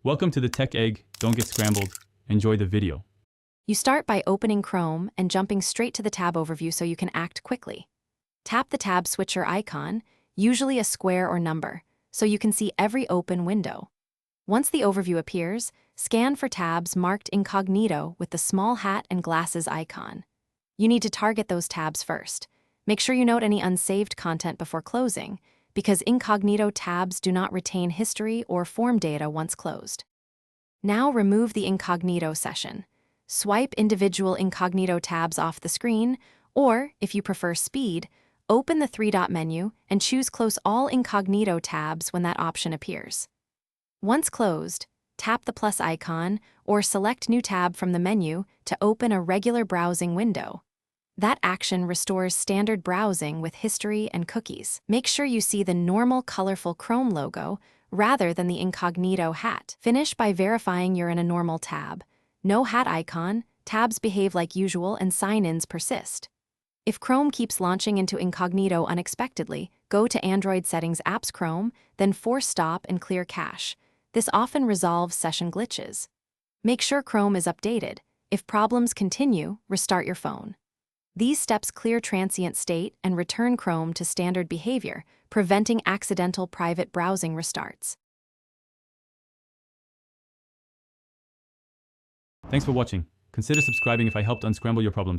Welcome to the Tech Egg. Don't get scrambled. Enjoy the video. You start by opening Chrome and jumping straight to the tab overview so you can act quickly. Tap the tab switcher icon, usually a square or number, so you can see every open window. Once the overview appears, scan for tabs marked Incognito with the small hat and glasses icon. You need to target those tabs first. Make sure you note any unsaved content before closing, because Incognito tabs do not retain history or form data once closed. Now remove the Incognito session. Swipe individual Incognito tabs off the screen, or, if you prefer speed, open the three-dot menu and choose Close All Incognito tabs when that option appears. Once closed, tap the plus icon or select New Tab from the menu to open a regular browsing window. That action restores standard browsing with history and cookies. Make sure you see the normal colorful Chrome logo rather than the Incognito hat. Finish by verifying you're in a normal tab. No hat icon, tabs behave like usual and sign-ins persist. If Chrome keeps launching into Incognito unexpectedly, go to Android Settings Apps Chrome, then force stop and clear cache. This often resolves session glitches. Make sure Chrome is updated. If problems continue, restart your phone. These steps clear transient state and return Chrome to standard behavior, preventing accidental private browsing restarts. Thanks for watching. Consider subscribing if I helped unscramble your problems.